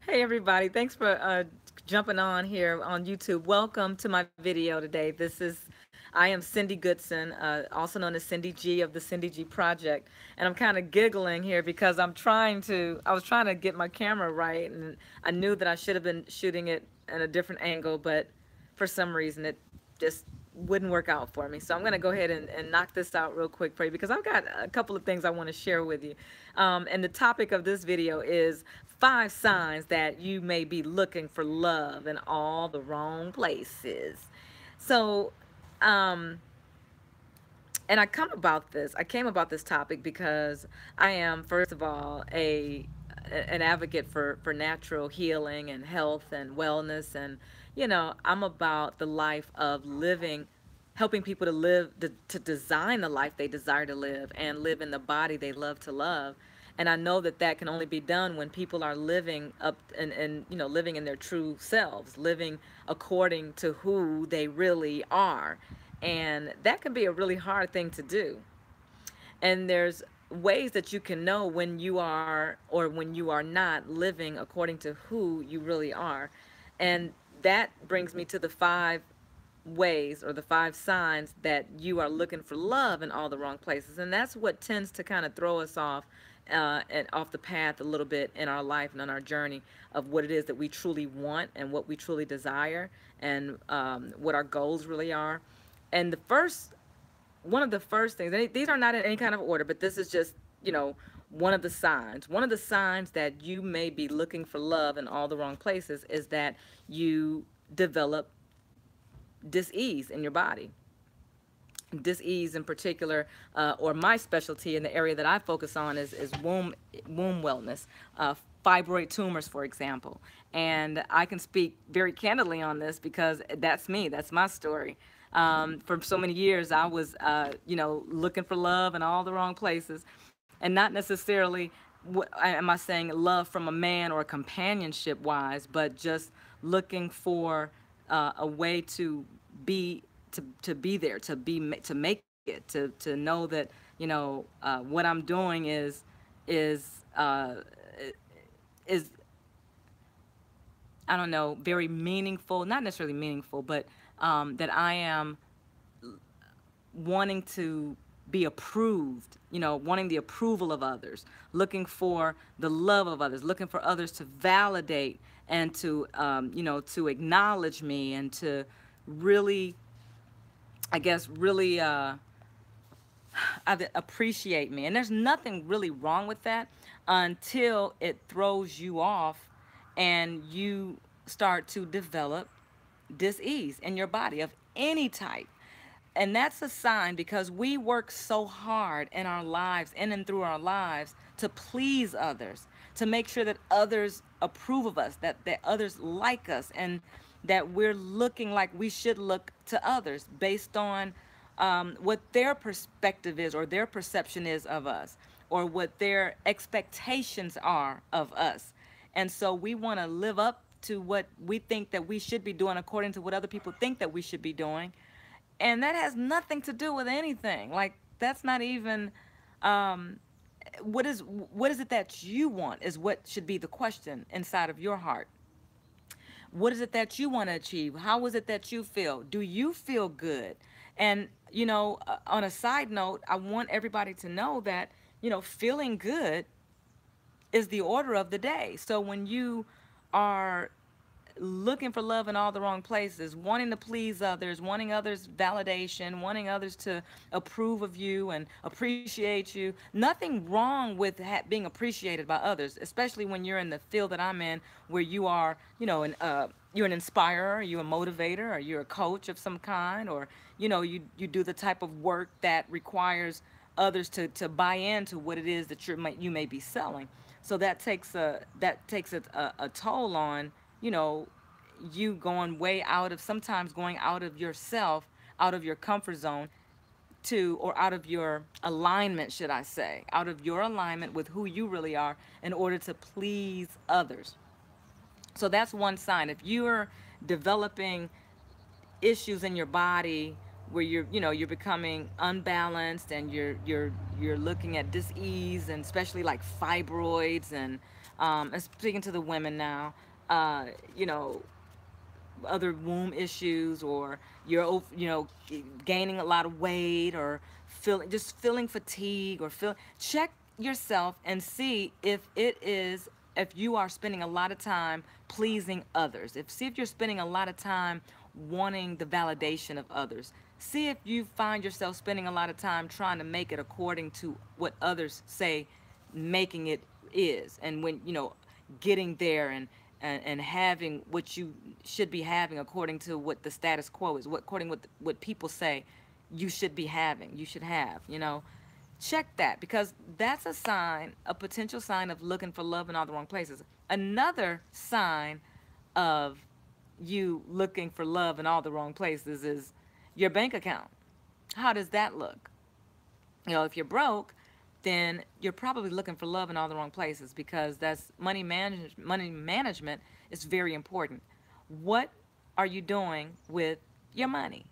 Hey everybody, thanks for jumping on here on YouTube. Welcome to my video today. I am Cindy Goodson, also known as Cindy G of the Cindy G Project, and I'm kind of giggling here because I was trying to get my camera right, and I knew that I should have been shooting it at a different angle, but for some reason it just wouldn't work out for me. So I'm going to go ahead and knock this out real quick for you because I've got a couple of things I want to share with you. And the topic of this video is 5 signs that you may be looking for love in all the wrong places. So, um, and I came about this topic because I am, first of all, an advocate for natural healing and health and wellness, and I'm about the life of living, helping people to live, to design the life they desire to live and live in the body they love to love. And I know that that can only be done when people are living up and living in their true selves, living according to who they really are. And that can be a really hard thing to do. And there's ways that you can know when you are or when you are not living according to who you really are. And that brings me to the 5 ways or the 5 signs that you are looking for love in all the wrong places. And that's what tends to kind of throw us off and off the path a little bit in our life and on our journey of what it is that we truly want and what we truly desire, and what our goals really are. And one of the first things, and these are not in any kind of order, but this is just, one of the signs. One of the signs that you may be looking for love in all the wrong places is that you develop dis-ease in your body. Dis-ease in particular, or my specialty in the area that I focus on is womb wellness, fibroid tumors, for example. And I can speak very candidly on this because that's me. That's my story. For so many years, I was, looking for love in all the wrong places, and not necessarily what am I saying love from a man or companionship wise, but just looking for a way to be to be there, to make it, to know that what I'm doing is is I don't know, very meaningful, not necessarily meaningful, but that I am wanting to be approved, wanting the approval of others, looking for the love of others, looking for others to validate and to, to acknowledge me and to really, I guess, really appreciate me. And there's nothing really wrong with that until it throws you off and you start to develop dis-ease in your body of any type. And that's a sign because we work so hard in our lives, in and through our lives, to please others, to make sure that others approve of us, that others like us, and that we're looking like we should look to others based on what their perspective is or their perception is of us or what their expectations are of us. And so we want to live up to what we think that we should be doing according to what other people think that we should be doing. And that has nothing to do with anything. Like, that's not even what is it that you want is what should be the question inside of your heart. What is it that you want to achieve? How is it that you feel? Do you feel good? And, on a side note, I want everybody to know that, feeling good is the order of the day. So when you are looking for love in all the wrong places, wanting to please others, wanting others' validation, wanting others to approve of you and appreciate you. Nothing wrong with being appreciated by others, especially when you're in the field that I'm in, where you are, you're an inspirer, you're a motivator, or you're a coach of some kind, or you do the type of work that requires others to buy into what it is that you may be selling. So that takes a toll on you going way out of, sometimes going out of yourself, out of your comfort zone or out of your alignment, should I say, out of your alignment with who you really are in order to please others. So that's one sign. If you're developing issues in your body where you're becoming unbalanced, and you're looking at dis-ease, and especially like fibroids, and speaking to the women now, uh, you know, other womb issues, or gaining a lot of weight, or feeling fatigue, or check yourself and see if you are spending a lot of time pleasing others. See if you're spending a lot of time wanting the validation of others. See if you find yourself spending a lot of time trying to make it according to what others say making it is. And when getting there, and having what you should be having according to what the status quo is, according what people say you should be having, you should have, check that, because that's a potential sign of looking for love in all the wrong places. Another sign of you looking for love in all the wrong places is your bank account. How does that look? If you're broke, then you're probably looking for love in all the wrong places, because that's money management is very important. What are you doing with your money?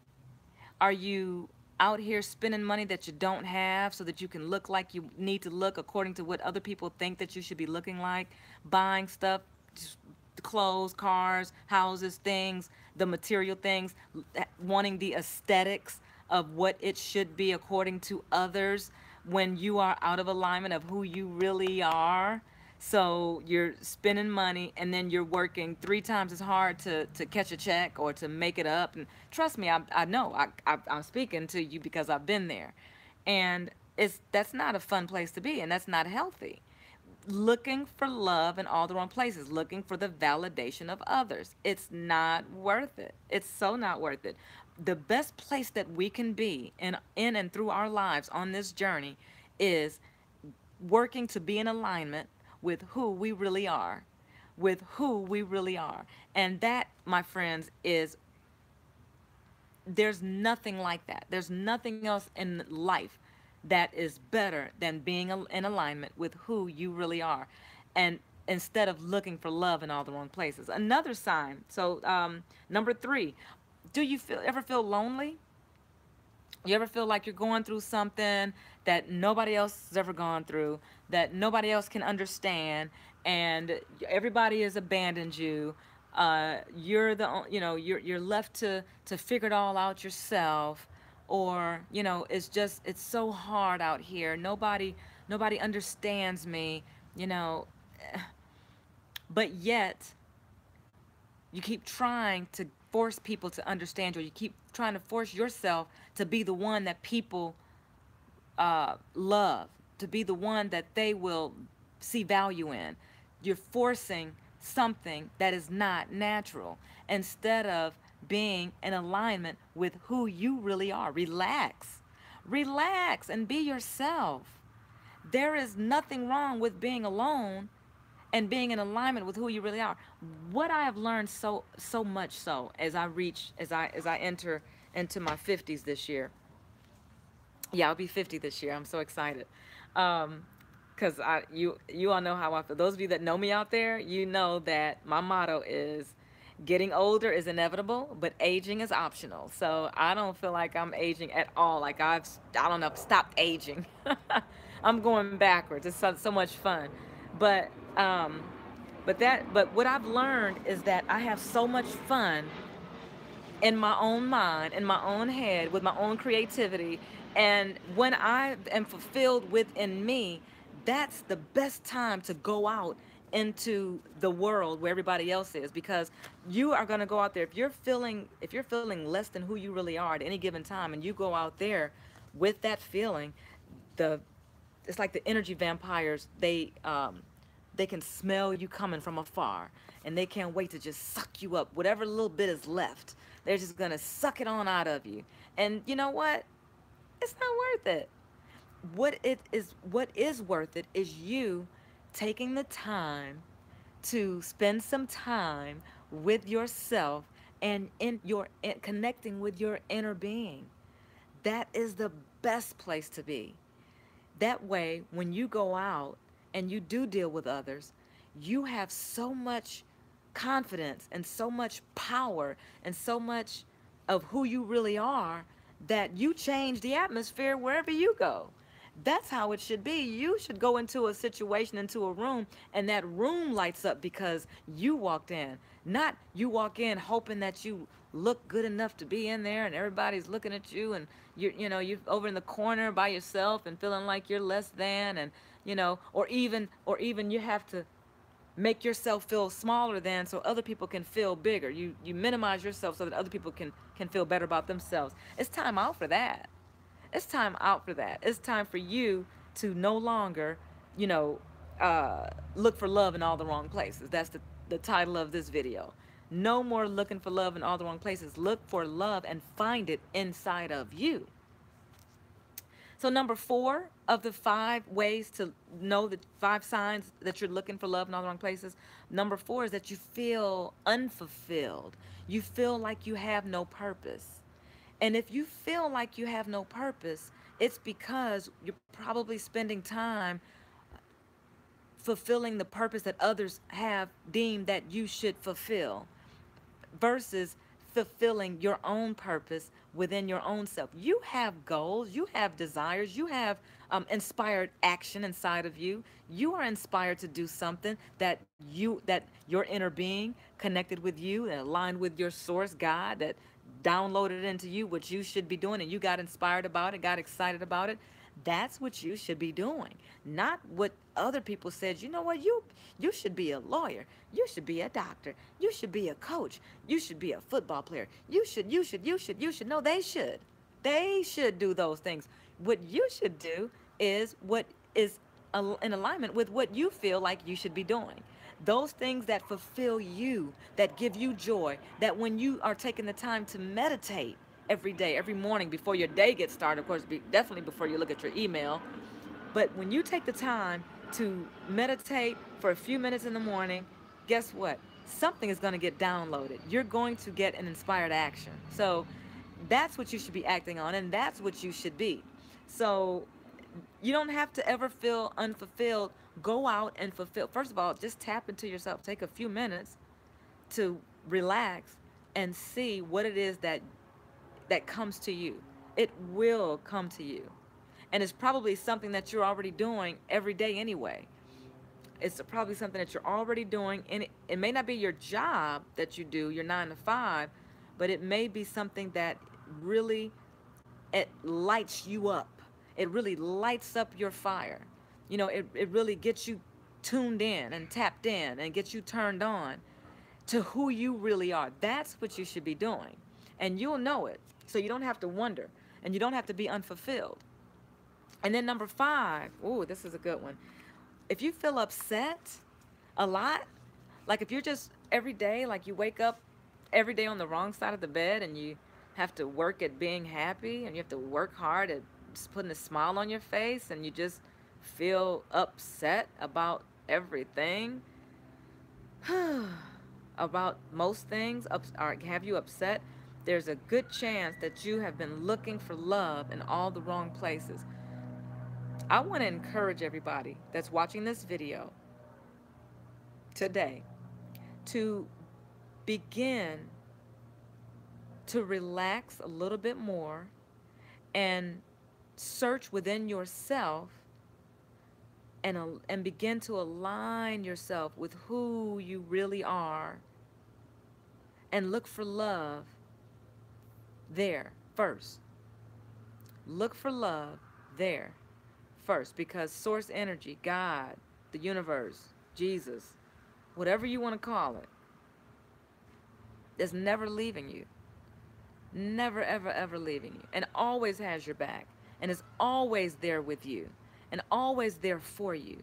Are you out here spending money that you don't have so that you can look like you need to look according to what other people think that you should be looking like? Buying stuff, clothes, cars, houses, things, the material things, wanting the aesthetics of what it should be according to others, when you are out of alignment of who you really are. So you're spending money, and then you're working three times as hard to catch a check or to make it up. And trust me, I know, I'm speaking to you because I've been there. And that's not a fun place to be, and that's not healthy. Looking for love in all the wrong places, looking for the validation of others. It's not worth it. It's so not worth it. The best place that we can be in and through our lives on this journey is working to be in alignment with who we really are, with who we really are. And that, my friends, is there's nothing like that. There's nothing else in life that is better than being in alignment with who you really are. And instead of looking for love in all the wrong places. Another sign. So, number 3, do you ever feel lonely? You ever feel like you're going through something that nobody else has ever gone through, that nobody else can understand, and everybody has abandoned you? You're you're left to figure it all out yourself, or it's so hard out here. Nobody understands me, you know, but yet you keep trying to force people to understand you. You keep trying to force yourself to be the one that people love, to be the one that they will see value in. You're forcing something that is not natural instead of being in alignment with who you really are. Relax. Relax and be yourself. There is nothing wrong with being alone and being in alignment with who you really are. What I have learned so much so as I enter into my 50s this year. Yeah, I'll be 50 this year. I'm so excited. Cuz you all know how I feel. Those of you that know me out there, you know that my motto is getting older is inevitable, but aging is optional. So I don't feel like I'm aging at all. Like I don't know, stopped aging. I'm going backwards. It's so much fun. But um but what I've learned is that I have so much fun in my own mind, in my own head, with my own creativity. And when I am fulfilled within me, that's the best time to go out into the world where everybody else is, because you are going to go out there if you're feeling less than who you really are at any given time, and you go out there with that feeling. the it's like the energy vampires. They can smell you coming from afar, and they can't wait to just suck you up. Whatever little bit is left, they're just gonna suck it on out of you. And you know what? It's not worth it. What is worth it is you taking the time to spend some time with yourself, and connecting with your inner being. That is the best place to be. That way, when you go out and you do deal with others, you have so much confidence and so much power and so much of who you really are, that you change the atmosphere wherever you go. That's how it should be. You should go into a situation, into a room, and that room lights up because you walked in. Not you walk in hoping that you look good enough to be in there and everybody's looking at you and you're over in the corner by yourself and feeling like you're less than, and or even you have to make yourself feel smaller than so other people can feel bigger. You minimize yourself so that other people can feel better about themselves. It's time out for that. It's time out for that. It's time for you to no longer, you know, look for love in all the wrong places. That's the title of this video. No more looking for love in all the wrong places. Look for love and find it inside of you. So number 4 of the 5 ways to know the 5 signs that you're looking for love in all the wrong places. Number 4 is that you feel unfulfilled. You feel like you have no purpose. And if you feel like you have no purpose, it's because you're probably spending time fulfilling the purpose that others have deemed that you should fulfill versus fulfilling your own purpose within your own self. You have goals, you have desires, you have inspired action inside of you. You are inspired to do something that your inner being connected with you and aligned with your source, God, that downloaded into you what you should be doing, and you got inspired about it, got excited about it. That's what you should be doing, not what other people said. You know what? You should be a lawyer. You should be a doctor. You should be a coach. You should be a football player. You should. No, they should. They should do those things. What you should do is what is in alignment with what you feel like you should be doing. Those things that fulfill you, that give you joy, that when you are taking the time to meditate every day, every morning before your day gets started, of course, definitely before you look at your email, but when you take the time to meditate for a few minutes in the morning, guess what? Something is going to get downloaded. You're going to get an inspired action. So that's what you should be acting on, and that's what you should be. So you don't have to ever feel unfulfilled. Go out and fulfill. First of all, just tap into yourself. Take a few minutes to relax and see what it is that comes to you. It will come to you. And it's probably something that you're already doing every day anyway. It's probably something that you're already doing. And it may not be your job that you do, your 9 to 5, but it may be something that really, it lights you up. It really lights up your fire. It really gets you tuned in and tapped in and gets you turned on to who you really are. That's what you should be doing. And you'll know it. So you don't have to wonder, and you don't have to be unfulfilled. And then number 5, ooh, this is a good one. If you feel upset a lot, like if you're just every day, like you wake up every day on the wrong side of the bed and you have to work at being happy and you have to work hard at just putting a smile on your face and you just feel upset about everything, about most things, or have you upset, there's a good chance that you have been looking for love in all the wrong places. I want to encourage everybody that's watching this video today to begin to relax a little bit more and search within yourself and begin to align yourself with who you really are and look for love there first. Look for love there first, because source energy, God, the universe, Jesus, whatever you want to call it, is never leaving you. Never, ever, ever leaving you. And always has your back. And is always there with you. And always there for you.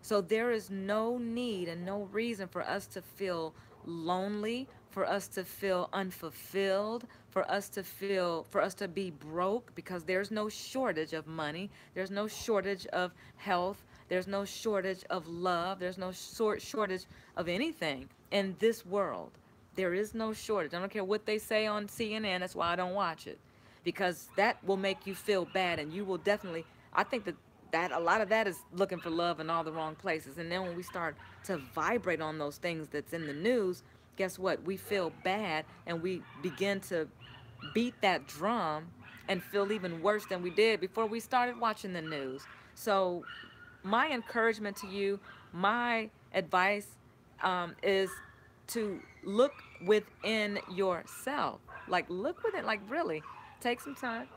So there is no need and no reason for us to feel lonely, for us to feel unfulfilled, for us to be broke, because there's no shortage of money. There's no shortage of health. There's no shortage of love. There's no shortage of anything in this world. There is no shortage. I don't care what they say on CNN. That's why I don't watch it, because that will make you feel bad, and you will definitely, I think that a lot of that is looking for love in all the wrong places. And then when we start to vibrate on those things that's in the news, guess what? We feel bad, and we begin to beat that drum and feel even worse than we did before we started watching the news. So my encouragement to you, my advice, is to look within yourself. Like, look within, like, really take some time.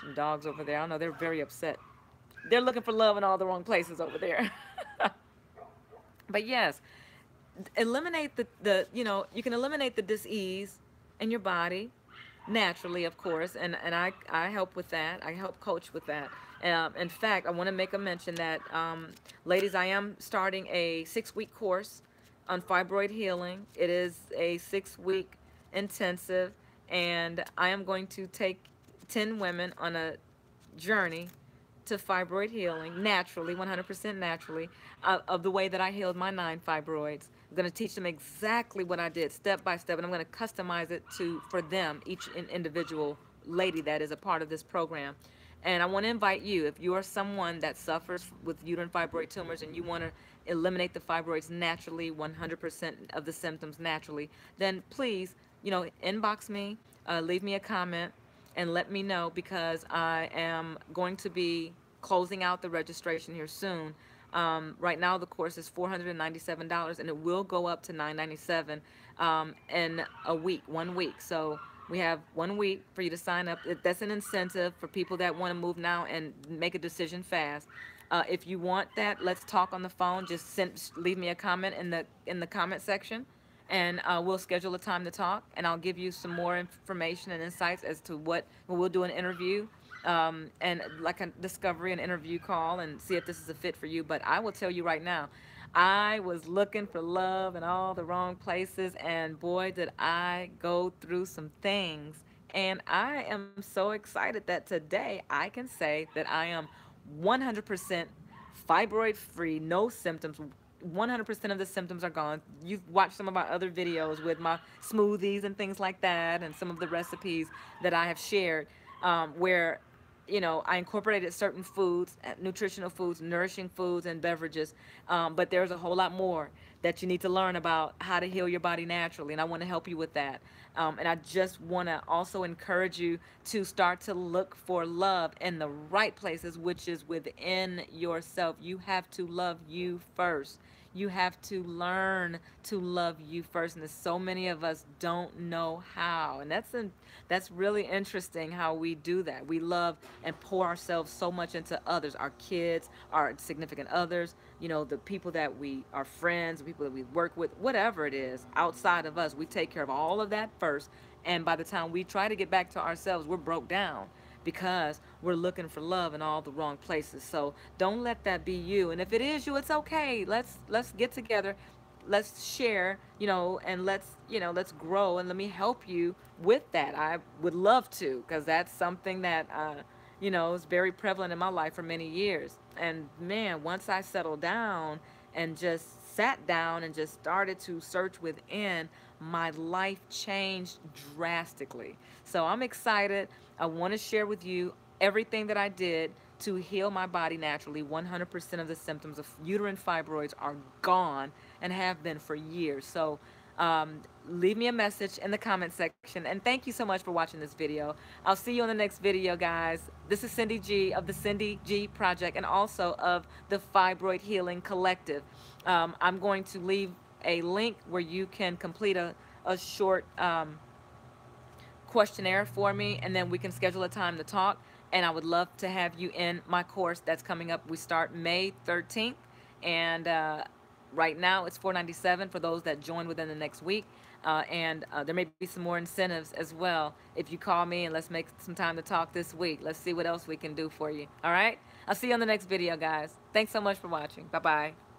Some dogs over there, I know they're very upset. They're looking for love in all the wrong places over there. But yes, eliminate the you can eliminate the dis-ease in your body naturally, of course, and I help with that. I help coach with that. In fact, I want to make a mention that, ladies, I am starting a 6-week course on fibroid healing. It is a 6-week intensive, and I am going to take 10 women on a journey to fibroid healing naturally, 100% naturally, of the way that I healed my 9 fibroids. I'm going to teach them exactly what I did, step by step, and I'm going to customize it to for them, each individual lady that is a part of this program. And I want to invite you, if you are someone that suffers with uterine fibroid tumors and you want to eliminate the fibroids naturally, 100% of the symptoms naturally, then please, inbox me, leave me a comment, and let me know, because I am going to be closing out the registration here soon. Right now, the course is $497, and it will go up to $997 in a week, 1 week. So we have 1 week for you to sign up. That's an incentive for people that want to move now and make a decision fast. If you want that, let's talk on the phone. Just leave me a comment in the comment section, and we'll schedule a time to talk, and I'll give you some more information and insights as to what we'll do an interview, and like a discovery and interview call, and see if this is a fit for you. But I will tell you right now, I was looking for love in all the wrong places, and boy, did I go through some things. And I am so excited that today I can say that I am 100% fibroid free, no symptoms. 100% of the symptoms are gone. You've watched some of our other videos with my smoothies and things like that, and some of the recipes that I have shared, where I incorporated certain foods, nutritional foods, nourishing foods, and beverages. But there's a whole lot more that you need to learn about how to heal your body naturally, and I want to help you with that. And I just want to also encourage you to start to look for love in the right places, which is within yourself. You have to love you first. You have to learn to love you first, and there's so many of us don't know how, and that's really interesting how we do that. We love and pour ourselves so much into others, our kids, our significant others, the people that we are friends, the people that we work with, whatever it is outside of us. We take care of all of that first, and by the time we try to get back to ourselves, we're broke down because we're looking for love in all the wrong places. So don't let that be you. And if it is you, it's okay. Let's get together. Let's share, and let's grow, and let me help you with that. I would love to, because that's something that is very prevalent in my life for many years. And man, once I settled down and just sat down and just started to search within, my life changed drastically. So I'm excited. I want to share with you everything that I did to heal my body naturally. 100% of the symptoms of uterine fibroids are gone and have been for years. So leave me a message in the comment section. And thank you so much for watching this video. I'll see you on the next video, guys. This is Cindy G of the Cindy G Project, and also of the Fibroid Healing Collective. I'm going to leave a link where you can complete a short questionnaire for me, and then we can schedule a time to talk. And I would love to have you in my course that's coming up. We start May 13th, and right now it's $497 for those that join within the next week. And there may be some more incentives as well if you call me, and let's make some time to talk this week. Let's see what else we can do for you. All right? I'll see you on the next video, guys. Thanks so much for watching. Bye-bye.